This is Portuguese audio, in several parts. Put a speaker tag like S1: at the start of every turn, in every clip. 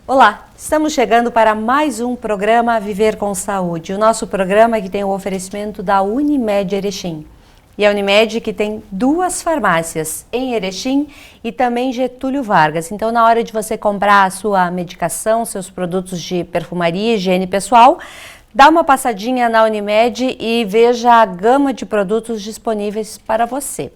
S1: Olá, estamos chegando para mais um programa Viver com Saúde, o nosso programa que tem o oferecimento da Unimed Erechim. E a Unimed que tem 2 farmácias em Erechim e também Getúlio Vargas. Então, na hora de você comprar a sua medicação, seus produtos de perfumaria e higiene pessoal, dá uma passadinha na Unimed e veja a gama de produtos disponíveis para você.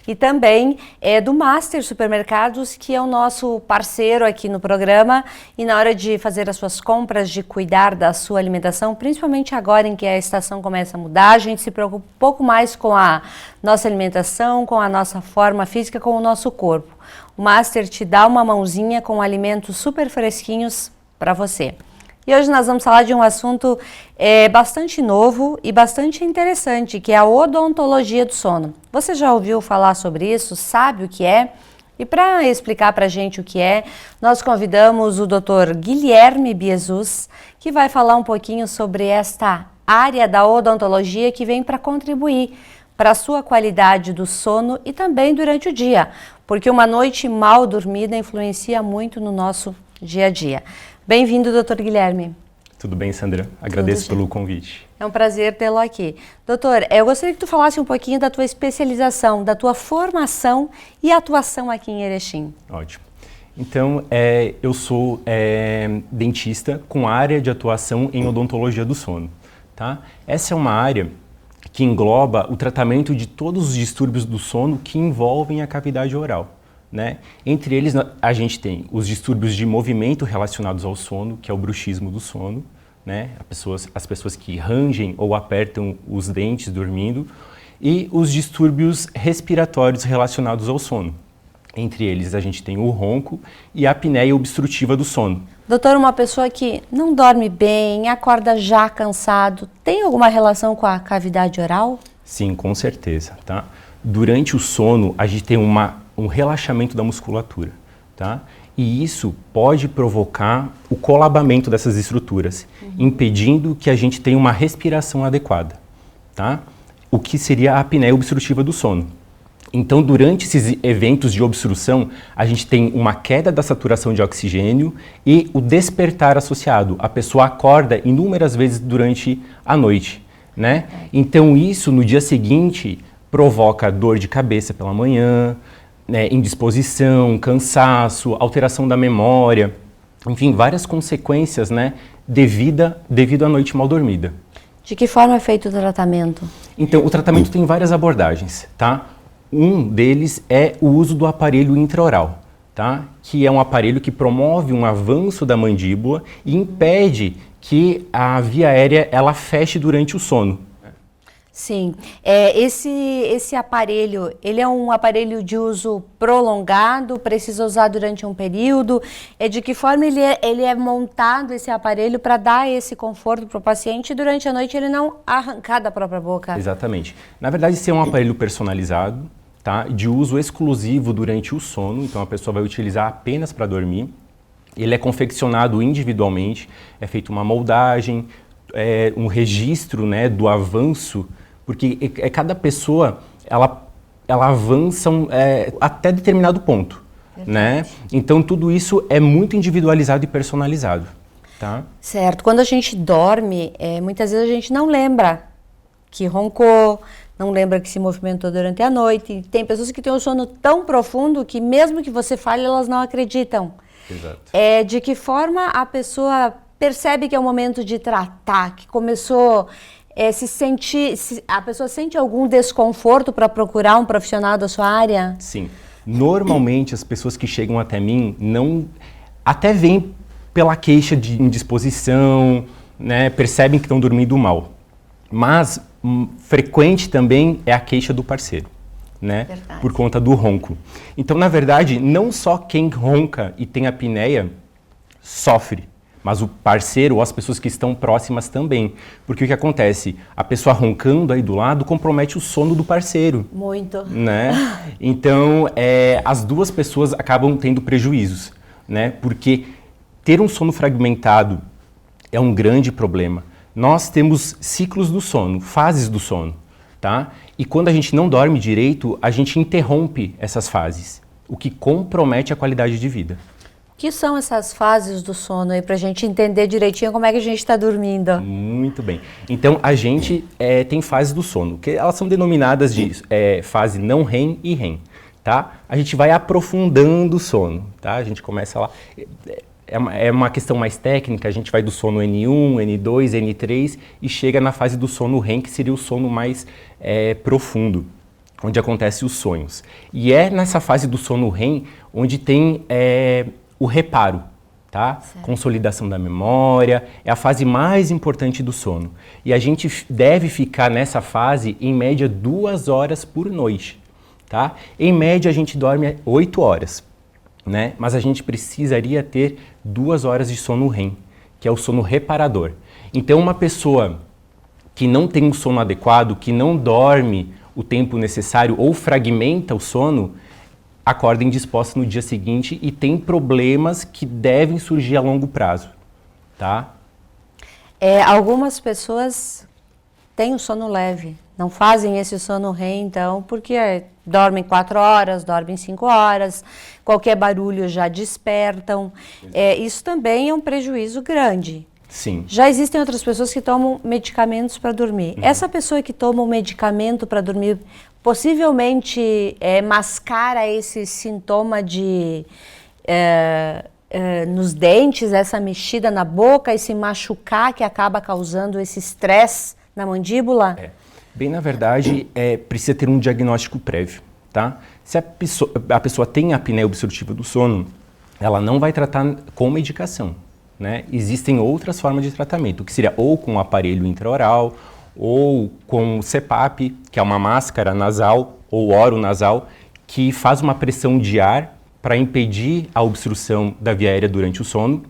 S1: E também é do Master Supermercados, que é o nosso parceiro aqui no programa, e na hora de fazer as suas compras, de cuidar da sua alimentação, principalmente agora em que a estação começa a mudar, a gente se preocupa um pouco mais com a nossa alimentação, com a nossa forma física, com o nosso corpo. O Master te dá uma mãozinha com alimentos super fresquinhos para você. E hoje nós vamos falar de um assunto bastante novo e bastante interessante, que é a odontologia do sono. Você já ouviu falar sobre isso? Sabe o que é? E para explicar para a gente o que é, nós convidamos o Dr. Guilherme Biezus, que vai falar um pouquinho sobre esta área da odontologia que vem para contribuir para a sua qualidade do sono e também durante o dia, porque uma noite mal dormida influencia muito no nosso dia a dia. Bem-vindo, Dr. Guilherme.
S2: Tudo bem, Sandra? Agradeço pelo convite.
S1: É um prazer tê-lo aqui. Doutor, eu gostaria que tu falasse um pouquinho da tua especialização, da tua formação e atuação aqui em Erechim.
S2: Ótimo. Então, eu sou dentista com área de atuação em odontologia do sono. Tá? Essa é uma área que engloba o tratamento de todos os distúrbios do sono que envolvem a cavidade oral. Né? Entre eles, a gente tem os distúrbios de movimento relacionados ao sono, que é o bruxismo do sono, né? As pessoas que rangem ou apertam os dentes dormindo, e os distúrbios respiratórios relacionados ao sono. Entre eles, a gente tem o ronco e a apneia obstrutiva do sono.
S1: Doutor, uma pessoa que não dorme bem, acorda já cansado, tem alguma relação com a cavidade oral?
S2: Sim, com certeza. Tá? Durante o sono, a gente tem um relaxamento da musculatura, tá? E isso pode provocar o colabamento dessas estruturas, impedindo que a gente tenha uma respiração adequada, tá? O que seria a apneia obstrutiva do sono. Então, durante esses eventos de obstrução, a gente tem uma queda da saturação de oxigênio e o despertar associado. A pessoa acorda inúmeras vezes durante a noite, né? Então, isso no dia seguinte provoca dor de cabeça pela manhã, indisposição, cansaço, alteração da memória, enfim, várias consequências, né, devido à noite mal dormida.
S1: De que forma é feito o tratamento?
S2: Então, o tratamento tem várias abordagens, tá? Um deles é o uso do aparelho intraoral, tá? Que é um aparelho que promove um avanço da mandíbula e impede que a via aérea ela feche durante o sono.
S1: Sim, esse aparelho, ele é um aparelho de uso prolongado, precisa usar durante um período, de que forma ele é montado esse aparelho para dar esse conforto para o paciente e durante a noite ele não arrancar da própria boca?
S2: Exatamente. Na verdade, esse é um aparelho personalizado, tá? De uso exclusivo durante o sono, então a pessoa vai utilizar apenas para dormir. Ele é confeccionado individualmente, é feita uma moldagem, um registro, né, do avanço, porque cada pessoa ela avança até determinado ponto, né? Então tudo isso é muito individualizado e personalizado, tá?
S1: Certo. Quando a gente dorme, muitas vezes a gente não lembra que roncou, não lembra que se movimentou durante a noite. Tem pessoas que têm um sono tão profundo que mesmo que você fale, elas não acreditam.
S2: Exato.
S1: De que forma a pessoa percebe que é o momento de tratar, que começou a pessoa sente algum desconforto para procurar um profissional da sua área?
S2: Sim. Normalmente as pessoas que chegam até mim até vêm pela queixa de indisposição, né, percebem que estão dormindo mal. Mas frequente também é a queixa do parceiro, né, por conta do ronco. Então, na verdade, não só quem ronca e tem apneia sofre, mas o parceiro ou as pessoas que estão próximas também. Porque o que acontece? A pessoa roncando aí do lado compromete o sono do parceiro.
S1: Muito.
S2: Né? Então, as duas pessoas acabam tendo prejuízos, né? Porque ter um sono fragmentado é um grande problema. Nós temos ciclos do sono, fases do sono, tá? E quando a gente não dorme direito, a gente interrompe essas fases, o que compromete a qualidade de vida.
S1: O que são essas fases do sono aí, para a gente entender direitinho como é que a gente está dormindo?
S2: Muito bem. Então, a gente tem fases do sono, que elas são denominadas de fase não REM e REM, tá? A gente vai aprofundando o sono, tá? A gente começa lá... É uma questão mais técnica, a gente vai do sono N1, N2, N3 e chega na fase do sono REM, que seria o sono mais profundo, onde acontecem os sonhos. E é nessa fase do sono REM onde tem o reparo, tá?
S1: Certo.
S2: Consolidação da memória, é a fase mais importante do sono. E a gente deve ficar nessa fase, em média, 2 horas por noite, tá? Em média, a gente dorme 8 horas, né? Mas a gente precisaria ter 2 horas de sono REM, que é o sono reparador. Então, uma pessoa que não tem um sono adequado, que não dorme o tempo necessário ou fragmenta o sono, acorda indisposta no dia seguinte e tem problemas que devem surgir a longo prazo, tá?
S1: Algumas pessoas têm o sono leve, não fazem esse sono REM, então, porque dormem 4 horas, dormem 5 horas, qualquer barulho já despertam. Isso também é um prejuízo grande.
S2: Sim.
S1: Já existem outras pessoas que tomam medicamentos para dormir. Essa pessoa que toma um medicamento para dormir possivelmente mascara esse sintoma de nos dentes, essa mexida na boca, esse machucar que acaba causando esse estresse na mandíbula?
S2: Bem, na verdade, precisa ter um diagnóstico prévio, tá? Se a pessoa tem apneia obstrutiva do sono, ela não vai tratar com medicação, né? Existem outras formas de tratamento, que seria ou com aparelho intraoral, ou com o CPAP, que é uma máscara nasal ou oronasal, que faz uma pressão de ar para impedir a obstrução da via aérea durante o sono,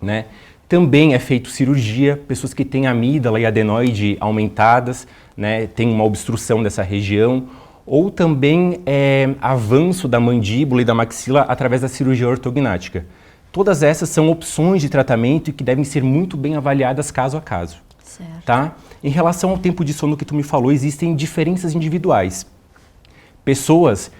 S2: né? Também é feito cirurgia, pessoas que têm amígdala e adenoide aumentadas, né, tem uma obstrução dessa região, ou também avanço da mandíbula e da maxila através da cirurgia ortognática. Todas essas são opções de tratamento e que devem ser muito bem avaliadas caso a caso.
S1: Certo.
S2: Tá? Em relação ao tempo de sono que tu me falou, existem diferenças individuais. Pessoas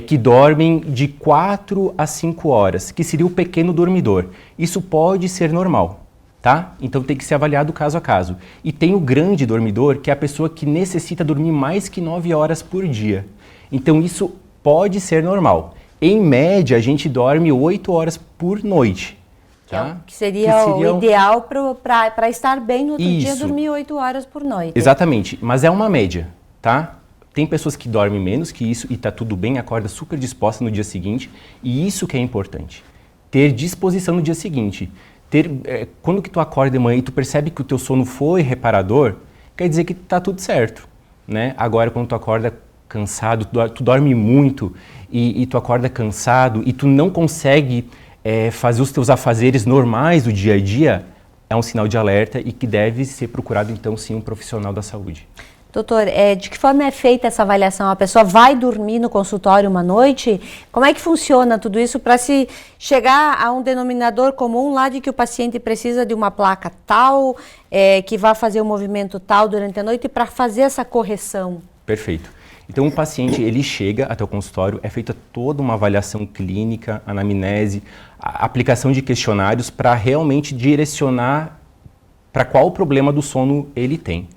S2: que dormem de 4 a 5 horas, que seria o pequeno dormidor. Isso pode ser normal, tá? Então tem que ser avaliado caso a caso. E tem o grande dormidor, que é a pessoa que necessita dormir mais que 9 horas por dia. Então isso pode ser normal. Em média, a gente dorme 8 horas por noite. Tá?
S1: Que seria o ideal para estar bem no outro dia,
S2: Isso.
S1: dormir 8 horas por noite.
S2: Exatamente, mas é uma média, tá? Tem pessoas que dormem menos que isso e tá tudo bem, acorda super disposta no dia seguinte, e isso que é importante. Ter disposição no dia seguinte. Quando que tu acorda de manhã e tu percebe que o teu sono foi reparador, quer dizer que tá tudo certo, né? Agora, quando tu acorda cansado, tu dorme muito e tu acorda cansado e tu não consegue fazer os teus afazeres normais do dia a dia, é um sinal de alerta e que deve ser procurado, então, sim, um profissional da saúde.
S1: Doutor, de que forma é feita essa avaliação? A pessoa vai dormir no consultório uma noite? Como é que funciona tudo isso para se chegar a um denominador comum lá de que o paciente precisa de uma placa tal, que vai fazer um movimento tal durante a noite para fazer essa correção?
S2: Perfeito. Então o paciente, ele chega até o consultório, é feita toda uma avaliação clínica, anamnese, a aplicação de questionários para realmente direcionar para qual problema do sono ele tem,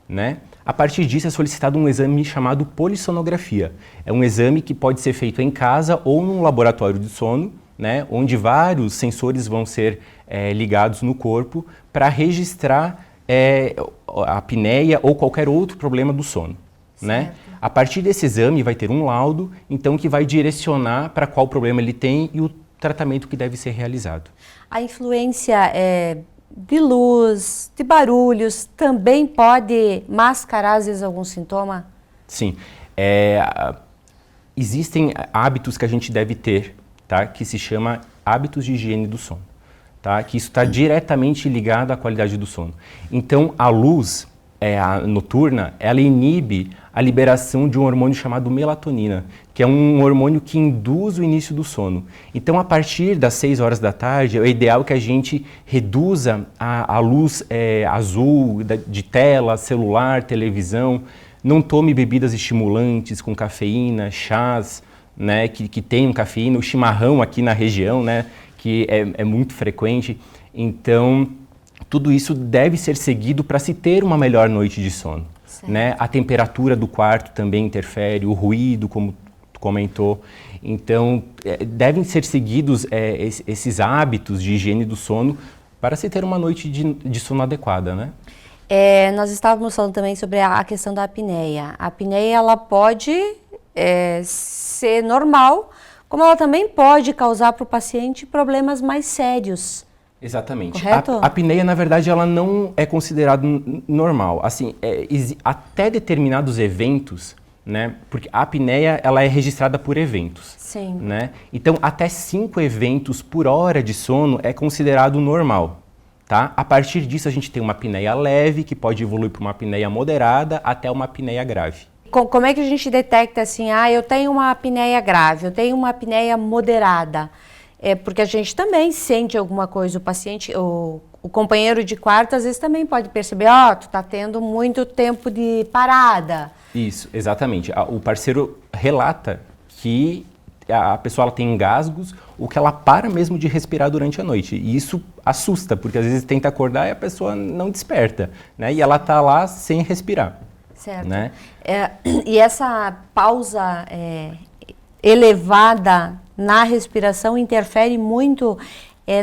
S2: né? A partir disso é solicitado um exame chamado polissonografia. É um exame que pode ser feito em casa ou num laboratório de sono, né, onde vários sensores vão ser ligados no corpo para registrar a apneia ou qualquer outro problema do sono, né? A partir desse exame vai ter um laudo, então, que vai direcionar para qual problema ele tem e o tratamento que deve ser realizado.
S1: A influência de luz, de barulhos, também pode mascarar, às vezes, algum sintoma?
S2: Sim. Existem hábitos que a gente deve ter, tá? Que se chama hábitos de higiene do sono, tá? Que isso está diretamente ligado à qualidade do sono. Então, a luz a noturna, ela inibe a liberação de um hormônio chamado melatonina, que é um hormônio que induz o início do sono. Então, a partir das 6 horas da tarde, é o ideal que a gente reduza a luz azul de tela, celular, televisão, não tome bebidas estimulantes com cafeína, chás, né, que tenham cafeína, o chimarrão aqui na região, né, que é muito frequente. Então, tudo isso deve ser seguido para se ter uma melhor noite de sono. Né? A temperatura do quarto também interfere, o ruído, como tu comentou. Então, devem ser seguidos esses hábitos de higiene do sono para se ter uma noite de sono adequada, né?
S1: Nós estávamos falando também sobre a questão da apneia. A apneia, ela pode ser normal, como ela também pode causar para o paciente problemas mais sérios.
S2: Exatamente.
S1: Correto?
S2: A apneia, na verdade, ela não é considerada normal. Assim, até determinados eventos, né? Porque a apneia, ela é registrada por eventos.
S1: Sim.
S2: Né? Então, até 5 eventos por hora de sono é considerado normal. Tá? A partir disso, a gente tem uma apneia leve, que pode evoluir para uma apneia moderada, até uma apneia grave.
S1: Como é que a gente detecta assim, eu tenho uma apneia grave, eu tenho uma apneia moderada? Porque a gente também sente alguma coisa, o paciente, o companheiro de quarto às vezes também pode perceber, tu está tendo muito tempo de parada.
S2: Isso, exatamente. O parceiro relata que a pessoa ela tem engasgos ou que ela para mesmo de respirar durante a noite. E isso assusta, porque às vezes tenta acordar e a pessoa não desperta, né? E ela está lá sem respirar.
S1: Certo.
S2: Né?
S1: E essa pausa elevada na respiração interfere muito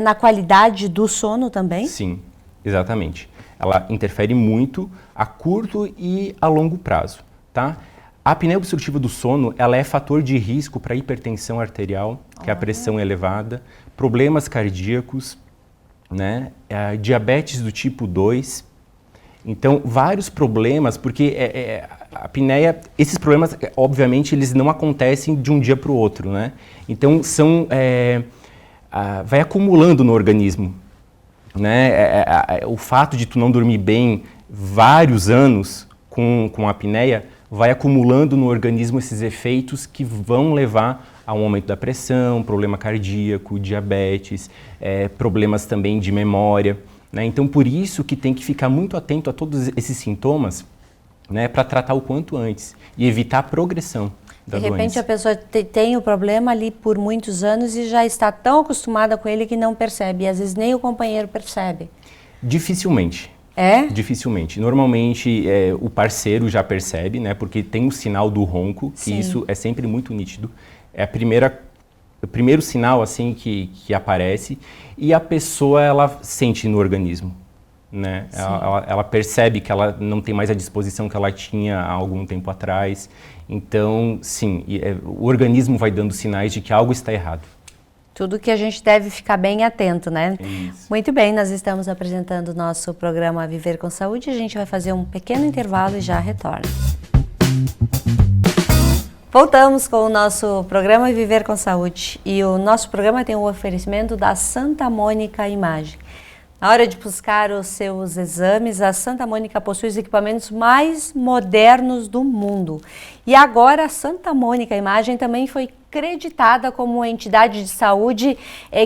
S1: na qualidade do sono também?
S2: Sim, exatamente. Ela interfere muito a curto e a longo prazo, tá? A apneia obstrutiva do sono, ela é fator de risco para hipertensão arterial, que é a pressão elevada, problemas cardíacos, né? Diabetes do tipo 2. Então, vários problemas, porque a apneia, esses problemas, obviamente, eles não acontecem de um dia para o outro, né? Então, vai acumulando no organismo, né? O fato de tu não dormir bem vários anos com a apneia vai acumulando no organismo esses efeitos que vão levar a um aumento da pressão, problema cardíaco, diabetes, problemas também de memória. Né? Então, por isso que tem que ficar muito atento a todos esses sintomas, né, para tratar o quanto antes e evitar a progressão da doença.
S1: De repente, a pessoa tem o problema ali por muitos anos e já está tão acostumada com ele que não percebe. E às vezes nem o companheiro percebe.
S2: Dificilmente. Dificilmente. Normalmente, o parceiro já percebe, né, porque tem o sinal do ronco, que isso é sempre muito nítido. É o primeiro sinal assim que aparece e a pessoa ela sente no organismo, né? Ela percebe que ela não tem mais a disposição que ela tinha há algum tempo atrás. Então, sim, o organismo vai dando sinais de que algo está errado.
S1: Tudo que a gente deve ficar bem atento, né?
S2: Isso.
S1: Muito bem, nós estamos apresentando o nosso programa Viver com Saúde. A gente vai fazer um pequeno intervalo e já retorna. Voltamos com o nosso programa Viver com Saúde e o nosso programa tem o oferecimento da Santa Mônica Imagem. Na hora de buscar os seus exames, a Santa Mônica possui os equipamentos mais modernos do mundo. E agora a Santa Mônica Imagem também foi creditada como uma entidade de saúde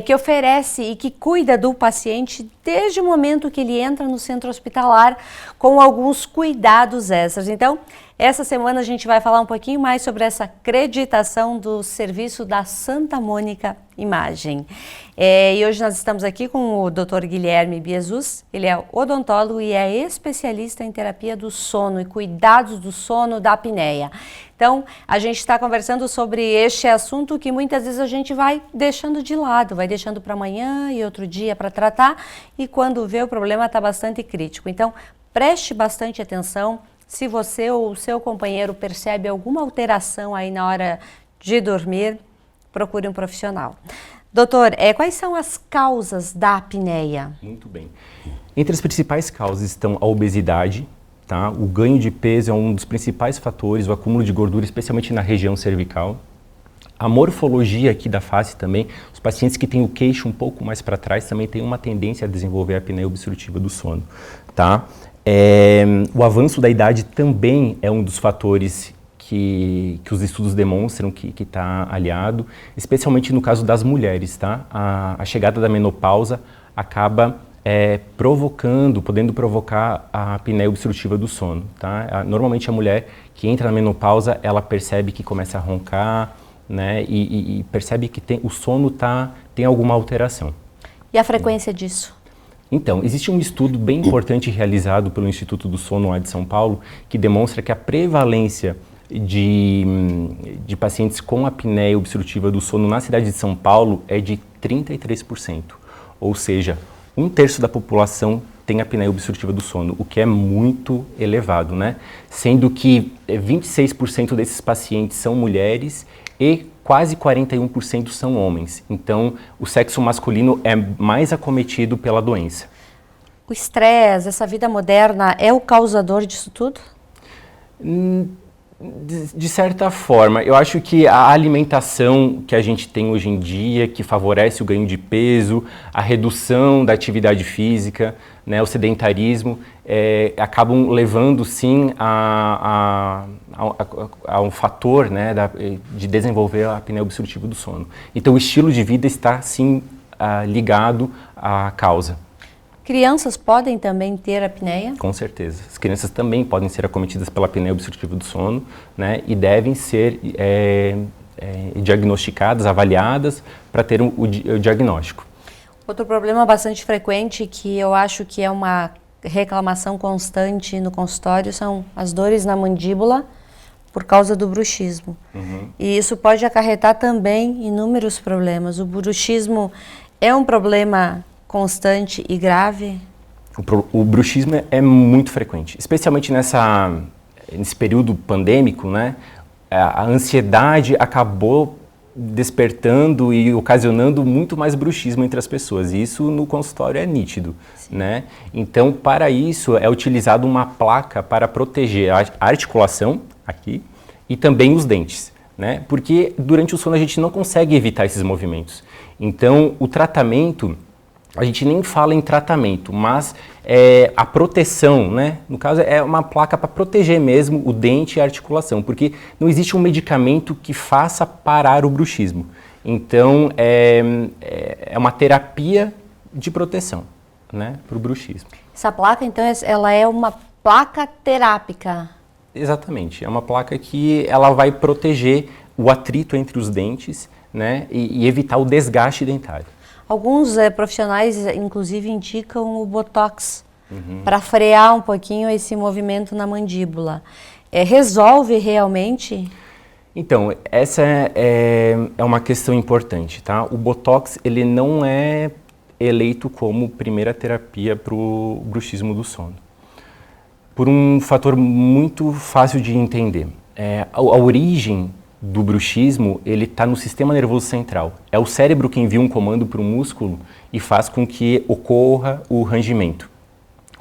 S1: que oferece e que cuida do paciente desde o momento que ele entra no centro hospitalar com alguns cuidados extras. Então, essa semana a gente vai falar um pouquinho mais sobre essa acreditação do serviço da Santa Mônica Imagem. E hoje nós estamos aqui com o Dr. Guilherme Biezus, ele é odontólogo e é especialista em terapia do sono e cuidados do sono da apneia. Então, a gente está conversando sobre este assunto que muitas vezes a gente vai deixando de lado, vai deixando para amanhã e outro dia para tratar e quando vê o problema está bastante crítico. Então, preste bastante atenção. Se você ou o seu companheiro percebe alguma alteração aí na hora de dormir, procure um profissional. Doutor, quais são as causas da apneia?
S2: Muito bem. Entre as principais causas estão a obesidade, tá? O ganho de peso é um dos principais fatores, o acúmulo de gordura, especialmente na região cervical. A morfologia aqui da face também, os pacientes que têm o queixo um pouco mais para trás também têm uma tendência a desenvolver a apneia obstrutiva do sono, tá? O avanço da idade também é um dos fatores que os estudos demonstram que está aliado, especialmente no caso das mulheres, tá? A chegada da menopausa acaba podendo provocar a apneia obstrutiva do sono, tá? Normalmente a mulher que entra na menopausa, ela percebe que começa a roncar, né? E percebe que o sono tem alguma alteração.
S1: E a frequência disso?
S2: Então, existe um estudo bem importante realizado pelo Instituto do Sono lá de São Paulo, que demonstra que a prevalência de pacientes com apneia obstrutiva do sono na cidade de São Paulo é de 33%. Ou seja, 1/3 da população tem apneia obstrutiva do sono, o que é muito elevado, né? Sendo que 26% desses pacientes são mulheres e quase 41% são homens. Então, o sexo masculino é mais acometido pela doença.
S1: O estresse, essa vida moderna, é o causador disso tudo?
S2: De certa forma, eu acho que a alimentação que a gente tem hoje em dia, que favorece o ganho de peso, a redução da atividade física, né, o sedentarismo, acabam levando sim a um fator, né, de desenvolver a apneia obstrutiva do sono. Então o estilo de vida está sim ligado à causa.
S1: Crianças podem também ter apneia?
S2: Com certeza. As crianças também podem ser acometidas pela apneia obstrutiva do sono, né, e devem ser diagnosticadas, avaliadas para ter o diagnóstico.
S1: Outro problema bastante frequente que eu acho que é uma reclamação constante no consultório são as dores na mandíbula por causa do bruxismo. E isso pode acarretar também inúmeros problemas. O bruxismo é um problema constante e grave?
S2: O bruxismo é muito frequente, especialmente nesse período pandêmico, né? A ansiedade acabou despertando e ocasionando muito mais bruxismo entre as pessoas, e isso no consultório é nítido, né? Então, para isso é utilizada uma placa para proteger a articulação aqui e também os dentes, né? Porque durante o sono a gente não consegue evitar esses movimentos. Então, o tratamento, a gente nem fala em tratamento, mas a proteção, né? No caso, é uma placa para proteger mesmo o dente e a articulação, porque não existe um medicamento que faça parar o bruxismo. Então, é uma terapia de proteção, né, para o bruxismo.
S1: Essa placa, então, ela é uma placa terápica?
S2: Exatamente. É uma placa que ela vai proteger o atrito entre os dentes, né, e evitar o desgaste dentário.
S1: Alguns profissionais, inclusive, indicam o Botox para frear um pouquinho esse movimento na mandíbula. Resolve realmente?
S2: Então, essa é uma questão importante, tá? O Botox, ele não é eleito como primeira terapia para o bruxismo do sono, por um fator muito fácil de entender. A origem do bruxismo, ele está no sistema nervoso central. É o cérebro quem envia um comando para o músculo e faz com que ocorra o rangimento.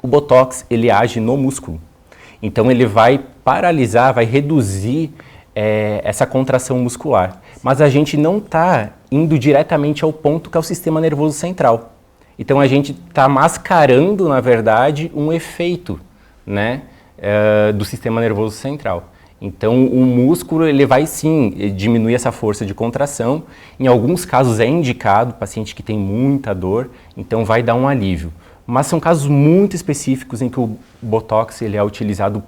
S2: O Botox, ele age no músculo. Então, ele vai paralisar, vai reduzir essa contração muscular. Mas a gente não está indo diretamente ao ponto que é o sistema nervoso central. Então, a gente está mascarando, na verdade, um efeito, né, do sistema nervoso central. Então, o músculo, ele vai sim diminuir essa força de contração. Em alguns casos é indicado, paciente que tem muita dor, então vai dar um alívio. Mas são casos muito específicos em que o Botox ele é utilizado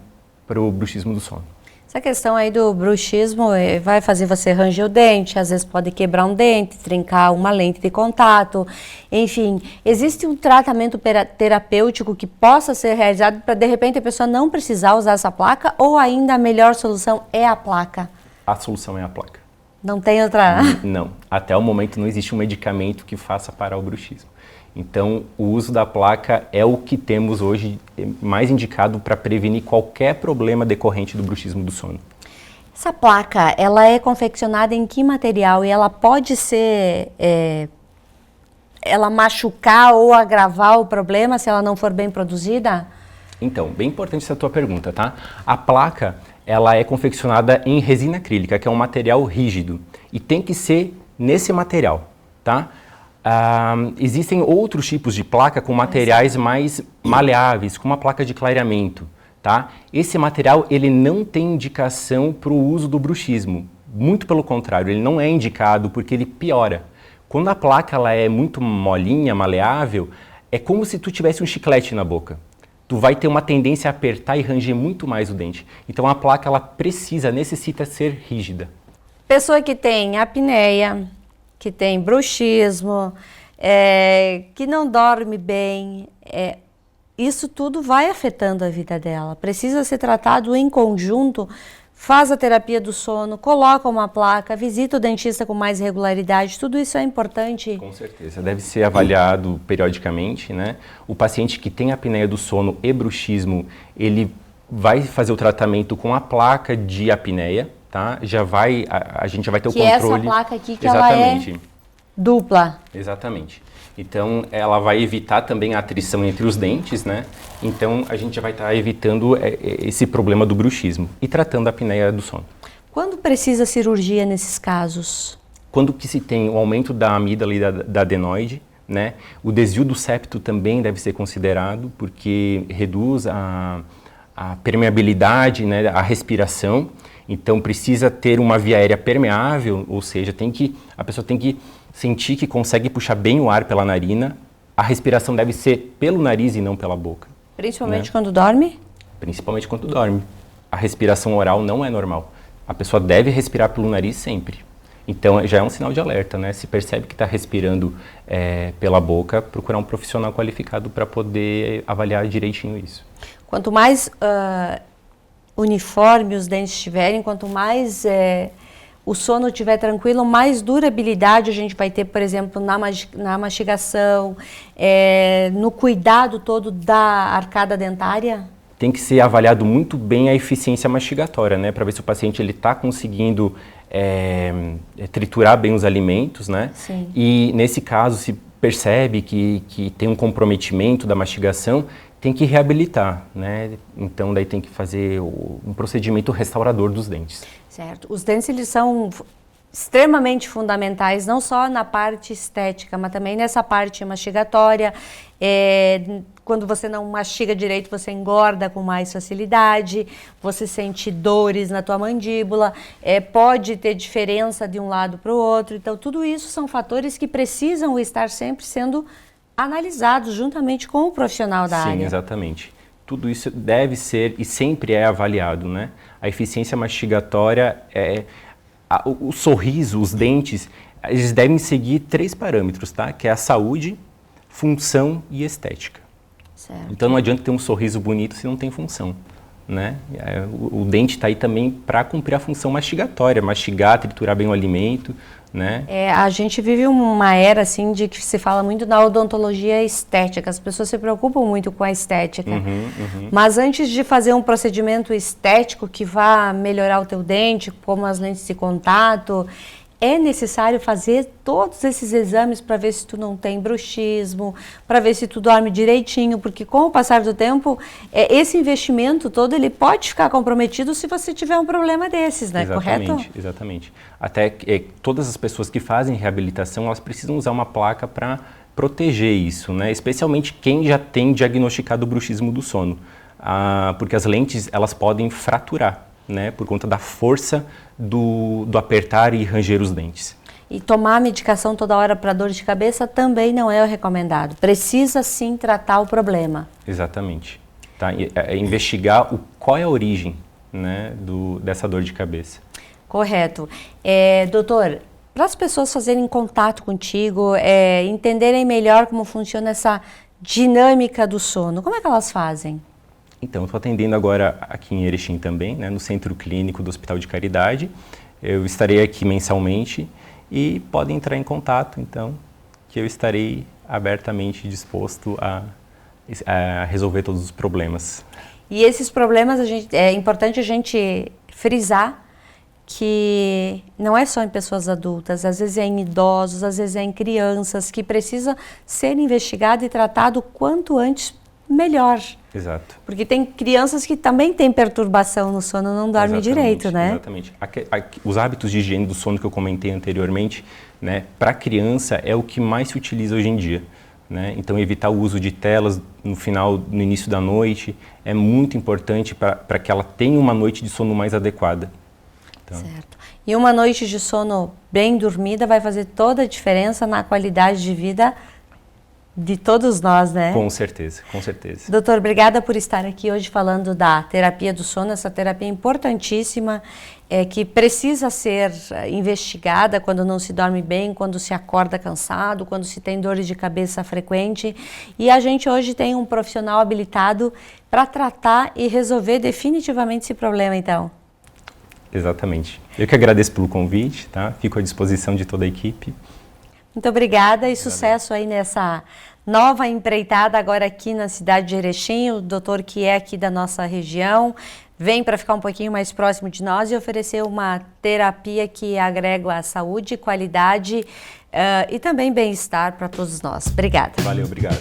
S2: para o bruxismo do sono.
S1: Essa questão aí do bruxismo vai fazer você ranger o dente, às vezes pode quebrar um dente, trincar uma lente de contato, enfim. Existe um tratamento terapêutico que possa ser realizado para, de repente, a pessoa não precisar usar essa placa, ou ainda a melhor solução é a placa?
S2: A solução é a placa.
S1: Não tem outra?
S2: Não. Até o momento não existe um medicamento que faça parar o bruxismo. Então, o uso da placa é o que temos hoje mais indicado para prevenir qualquer problema decorrente do bruxismo do sono.
S1: Essa placa, ela é confeccionada em que material? E ela pode ser, ela machucar ou agravar o problema se ela não for bem produzida?
S2: Então, bem importante essa tua pergunta, tá? A placa, ela é confeccionada em resina acrílica, que é um material rígido. E tem que ser nesse material, tá? Existem outros tipos de placa com materiais mais maleáveis, como a placa de clareamento, tá? Esse material, ele não tem indicação para o uso do bruxismo. Muito pelo contrário, ele não é indicado porque ele piora. Quando a placa ela é muito molinha, maleável, é como se tu tivesse um chiclete na boca. Tu vai ter uma tendência a apertar e ranger muito mais o dente. Então a placa ela necessita ser rígida.
S1: Pessoa que tem apneia, que tem bruxismo, que não dorme bem, isso tudo vai afetando a vida dela. Precisa ser tratado em conjunto. Faz a terapia do sono, coloca uma placa, visita o dentista com mais regularidade, tudo isso é importante?
S2: Com certeza, deve ser avaliado periodicamente, né? O paciente que tem apneia do sono e bruxismo, ele vai fazer o tratamento com a placa de apneia, tá? A gente já vai ter o controle.
S1: Que é essa placa aqui que
S2: exatamente.
S1: Ela é dupla.
S2: Exatamente. Então, ela vai evitar também a atrição entre os dentes, né? Então, a gente já vai estar evitando esse problema do bruxismo e tratando a apneia do sono.
S1: Quando precisa cirurgia nesses casos?
S2: Quando que se tem o aumento da amígdala e da adenoide, né? O desvio do septo também deve ser considerado, porque reduz a permeabilidade, né? A respiração. Então, precisa ter uma via aérea permeável, ou seja, a pessoa tem que sentir que consegue puxar bem o ar pela narina. A respiração deve ser pelo nariz e não pela boca.
S1: Principalmente, né? Quando dorme?
S2: Principalmente quando dorme. A respiração oral não é normal. A pessoa deve respirar pelo nariz sempre. Então já é um sinal de alerta, né? Se percebe que está respirando pela boca, procurar um profissional qualificado para poder avaliar direitinho isso.
S1: Quanto mais uniforme os dentes tiverem, quanto mais o sono estiver tranquilo, mais durabilidade a gente vai ter, por exemplo, na mastigação, no cuidado todo da arcada dentária?
S2: Tem que ser avaliado muito bem a eficiência mastigatória, né? Para ver se o paciente está conseguindo triturar bem os alimentos, né?
S1: Sim.
S2: E nesse caso, se percebe que tem um comprometimento da mastigação, tem que reabilitar, né? Então daí tem que fazer um procedimento restaurador dos dentes.
S1: Certo. Os dentes, eles são extremamente fundamentais, não só na parte estética, mas também nessa parte mastigatória. Quando você não mastiga direito, você engorda com mais facilidade, você sente dores na tua mandíbula, pode ter diferença de um lado para o outro. Então, tudo isso são fatores que precisam estar sempre sendo analisados juntamente com o profissional da área.
S2: Sim, exatamente. Tudo isso deve ser e sempre é avaliado, né? A eficiência mastigatória, o sorriso, os dentes, eles devem seguir 3 parâmetros, tá? Que é a saúde, função e estética.
S1: Certo.
S2: Então não adianta ter um sorriso bonito se não tem função, né? O dente está aí também para cumprir a função mastigatória, mastigar, triturar bem o alimento, né?
S1: A gente vive uma era assim de que se fala muito da odontologia estética, as pessoas se preocupam muito com a estética, mas antes de fazer um procedimento estético que vá melhorar o teu dente, como as lentes de contato, é necessário fazer todos esses exames para ver se tu não tem bruxismo, para ver se tu dorme direitinho, porque com o passar do tempo, esse investimento todo ele pode ficar comprometido se você tiver um problema desses, né?
S2: Exatamente,
S1: correto?
S2: Exatamente. Até todas as pessoas que fazem reabilitação, elas precisam usar uma placa para proteger isso, né? Especialmente quem já tem diagnosticado o bruxismo do sono, porque as lentes elas podem fraturar, né, por conta da força do apertar e ranger os dentes.
S1: E tomar medicação toda hora para dor de cabeça também não é o recomendado. Precisa sim tratar o problema.
S2: Exatamente. Tá? Investigar qual é a origem, né, dessa dor de cabeça.
S1: Correto. Doutor, para as pessoas fazerem contato contigo, entenderem melhor como funciona essa dinâmica do sono, como é que elas fazem?
S2: Então, eu estou atendendo agora aqui em Erechim também, né, no Centro Clínico do Hospital de Caridade. Eu estarei aqui mensalmente e podem entrar em contato, então, que eu estarei abertamente disposto a resolver todos os problemas.
S1: E esses problemas, é importante a gente frisar que não é só em pessoas adultas, às vezes é em idosos, às vezes é em crianças, que precisa ser investigado e tratado quanto antes melhor.
S2: Exato.
S1: Porque tem crianças que também têm perturbação no sono, não dormem direito, né?
S2: Exatamente. Os hábitos de higiene do sono que eu comentei anteriormente, né, para criança é o que mais se utiliza hoje em dia, né? Então evitar o uso de telas no início da noite é muito importante para que ela tenha uma noite de sono mais adequada. Então,
S1: certo. E uma noite de sono bem dormida vai fazer toda a diferença na qualidade de vida de todos nós, né?
S2: Com certeza, com certeza.
S1: Doutor, obrigada por estar aqui hoje falando da terapia do sono, essa terapia importantíssima, que precisa ser investigada quando não se dorme bem, quando se acorda cansado, quando se tem dores de cabeça frequente. E a gente hoje tem um profissional habilitado para tratar e resolver definitivamente esse problema, então.
S2: Exatamente. Eu que agradeço pelo convite, tá? Fico à disposição de toda a equipe.
S1: Muito obrigada e sucesso aí nessa nova empreitada agora aqui na cidade de Erechim. O doutor que é aqui da nossa região vem para ficar um pouquinho mais próximo de nós e oferecer uma terapia que agrega a saúde, qualidade e também bem-estar para todos nós. Obrigada.
S2: Valeu, obrigado.